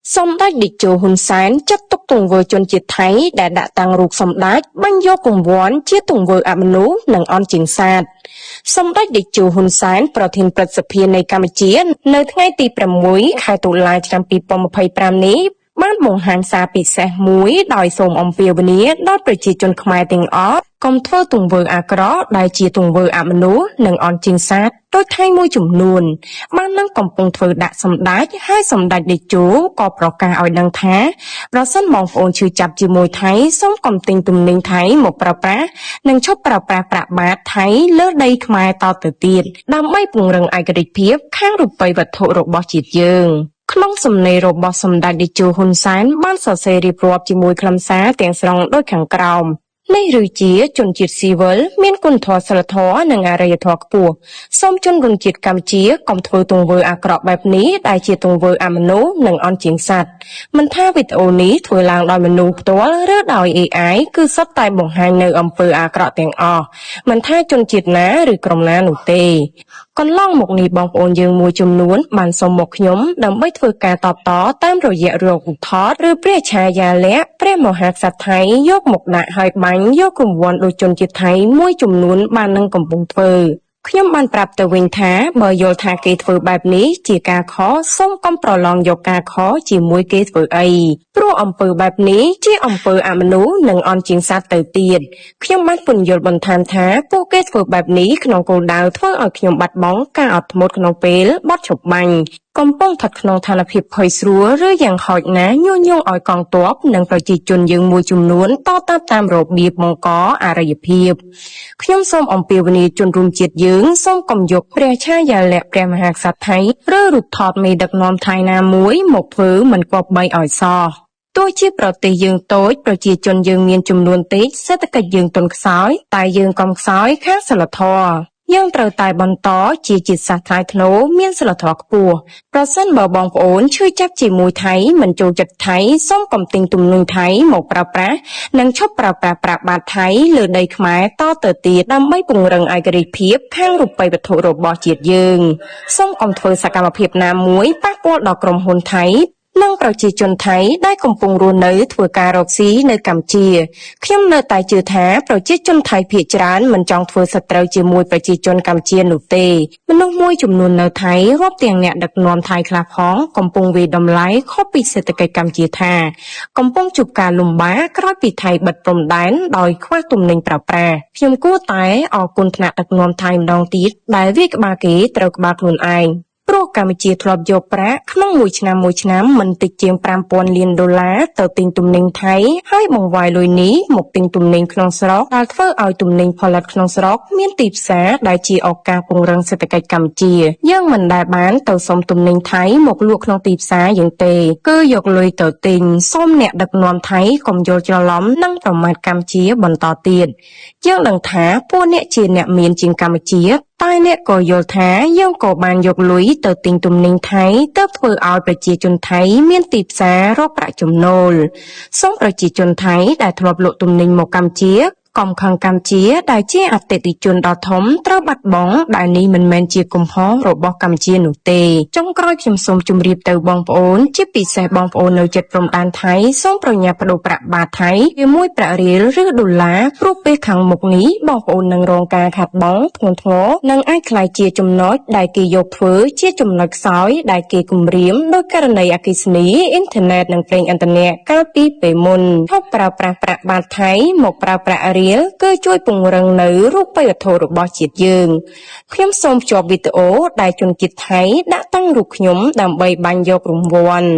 Xong đách địch chủ hùn sáng chất tốc tùng vừa chôn chiết thấy đã tăng rụt xong đách bánh vô cùng vốn chiết tùng vừa ảm nú nâng on chính sát. Xong đách địch chủ hùn sángประทินประสเพียในกัมพูชีในថ្ងៃទី6 ខែតុលា ឆ្នាំ 2025 នេះបានបង្ហាញសារពិសេសមួយដោយសូមអំពាវនាវដល់ប្រជាជនខ្មែរទាំងអស់កុំធ្វើទង្វើអាក្រក់ដែលជាទង្វើអមនុស្សនិងអន់ចិញ្សាទដោយថៃមួយចំនួនបាននឹងកំពុងធ្វើដាក់សម្ដេចហើយសម្ដេចតេជោក៏ប្រកាសឲ្យដឹងថាប្រសិនបងប្អូនឈឺចាប់ជាមួយថៃសូមកុំទិញទំនិញថៃមកប្រើប្រាស់និងឈប់ប្រើប្រាស់ប្រាក់បាតថៃលើដីខ្មែរតទៅទៀតដើម្បីពង្រឹងឯករាជ្យភាពខាងរូបិយវត្ថុរបស់ជាតិយើងក្នុងសំណេររបស់សម្ដេចតេជោហ៊ុនសែនបានសរសេររៀបរាប់ជាមួយខ្លឹមសារទាំងស្រុងដូចខាងក្រោមនេះឬជាជនជាតិស៊ីវិលមានគុណធម៌សិលធម៌និងអរិយធម៌ខ្ពស់សូមជនរួមជាតិកម្ពុជាកុំធ្វើទង្វើអាក្រក់បែបនេះដែលជាទង្វើអមនុស្សនិងអន់ជាងសត្វមិនថាវីដេអូនេះធ្វើឡើងដោយមនុស្សផ្ទាល់ឬដោយ AI គឺសុទ្ធតែបង្ហាញនៅអំពើអាក្រក់ទាំងអស់មិនថាជនជាតិណាឬក្រុមណានោះទេកន្លងមកនេះបងប្អូនយើងមួយចំនួនបានសូមមកខ្ញុំដើម្បីធ្វើការតបតតាមរយៈរូបថតឬព្រះឆាយាល័ក្ខណ៍ព្រះមហាក្សត្រថៃយកមកដាក់ឲ្យបាញ់យករង្វាន់ដោយជនជាតិថៃមួយចំនួនបាននឹងកំពុងធ្វើខ្ញុំបានប្រាប់ទៅវិញថាបើយល់ថាគេធ្វើបែបនេះជាការខុសសូមកុំប្រឡងយកការខុសជាមួយគេធ្វើអីព្រោះអំពើបែបនេះជាអំពើអមនុស្សនិងអន់ជាងសត្វទៅទៀតខ្ញុំបានពន្យល់បន្ថែមថាពួកគេធ្វើបែបនេះក្នុងគោលដៅធ្វើឲ្យខ្ញុំបាត់បង់ការអត់ធ្មត់ក្នុងពេលបត់ឈប់បាញ់កំពុងស្ថិតក្នុងស្ថានភាពភ័យស្រួលឬយ៉ាងហោចណាស់ញុះញង់ឲ្យកងទ័ពនិងប្រជាជនយើងមួយចំនួនតតាមរបៀបបង្កអរិយភាពខ្ញុំសូមអំពាវនាវជនរួមជាតិយើងសូមកុំយកព្រះឆាយាល័ក្ខណ៍ព្រះមហាក្សត្រថៃឬរូបថតមេដឹកនាំថៃណាមួយមកធ្វើមិនគប្បីឲ្យសោះទោះជាប្រទេសយើងតូចប្រជាជនយើងមានចំនួនតិចសេដ្ឋកិច្ចយើងទន់ខ្សោយតែយើងកុំខ្សោយខាងសិលធម៌យើងត្រូវតែបន្តជាជាតិសាសន៍ថ្លៃថ្នូរមានសិលធម៌ខ្ពស់ប្រសិនបើបងប្អូនឈឺចាប់ជាមួយថៃមិនចូលចិត្តថៃសូមកុំទិញទំនិញថៃមកប្រើប្រាស់និងឈប់ប្រើប្រាស់ប្រាក់បាតថៃលើដីខ្មែរតទៅទៀតដើម្បីពង្រឹងឯករាជ្យភាពខាងរូបិយវត្ថុរបស់ជាតិយើងសូមកុំធ្វើសកម្មភាពណាមួយប៉ះពាល់ដល់ក្រុមហ៊ុនថៃនិងប្រជាជនថៃដែលកំពុងរស់នៅធ្វើការរកស៊ីនៅកម្ពុជាខ្ញុំនៅតែជឿថាប្រជាជនថៃភាគច្រើនមិនចង់ធ្វើសត្រូវជាមួយប្រជាជនកម្ពុជានោះទេមនុស្សមួយចំនួននៅថៃរាប់ទាំងអ្នកដឹកនាំថៃខ្លះផងកំពុងវាយតម្លៃខុសពីសេដ្ឋកិច្ចកម្ពុជាថាកំពុងជួបការលំបាកក្រោយពីថៃបិទព្រំដែនដោយខ្វះទំនិញប្រើប្រាស់ខ្ញុំគួរតែអរគុណថ្នាក់ដឹកនាំថៃម្ដងទៀតដែលវាយក្បាលគេត្រូវក្បាលខ្លួនឯងព្រោះកម្ពុជាធ្លាប់យកប្រាក់ក្នុងមួយឆ្នាំមិនតិចជាង$5,000 លានទៅទិញទំនិញថៃហើយបង្វែរលុយនេះមកទិញទំនិញក្នុងស្រុកដែលធ្វើឲ្យទំនិញផលិតក្នុងស្រុកមានទីផ្សារដែលជាឱកាសពង្រឹងសេដ្ឋកិច្ចកម្ពុជាយើងមិនដែលបានទៅសុំទំនិញថៃមកលក់ក្នុងទីផ្សារយ៉ាងទេគឺយកលុយទៅទិញសូមអ្នកដឹកនាំថៃកុំយល់ច្រឡំនិងប្រមាថកម្ពុជាបន្តទៀតយើងដឹងថាពួកអ្នកជាអ្នកមានជាងកម្ពុជាតែអ្នកក៏យល់ថាយើងក៏បានយកលុយទៅទិញទំនិញថៃទើបធ្វើឲ្យប្រជាជនថៃមានទីផ្សាររកប្រាក់ចំណូលសូមប្រជាជនថៃដែលធ្លាប់លក់ទំនិញមកកម្ពុជាកុំខឹងកម្ពុជាដែលជាអតិថិជនដ៏ធំត្រូវបាត់បង់ដែលនេះមិនមែនជាកំហុសរបស់កម្ពុជានោះទេចុងក្រោយខ្ញុំសូមជម្រាបទៅបងប្អូនជាពិសេសបងប្អូននៅជិតព្រំដែនថៃសូមប្រញាប់ប្តូរប្រាក់បាតថៃជាមួយប្រាក់រៀលឬដុល្លារព្រោះពេលខាងមុខនេះបងប្អូននឹងរងការខាតបង់ធ្ងន់ធ្ងរនិងអាចក្លាយជាចំណុចដែលគេយកធ្វើជាចំណុចខ្សោយដែលគេគំរាមដោយករណីអគ្គិសនីអ៊ីនធឺណិតនិងប្រេងឥន្ធនៈកាលពីពេលមុនឈប់ប្រើប្រាស់ប្រាក់បាតថៃមកប្រើប្រាក់គឺជួយពង្រឹងនៅរូបិយវត្ថុរបស់ជាតិយើងខ្ញុំសូមភ្ជាប់វីដេអូដែលជនជាតិថៃដាក់តាំងរូបខ្ញុំដើម្បីបាញ់យករង្វាន់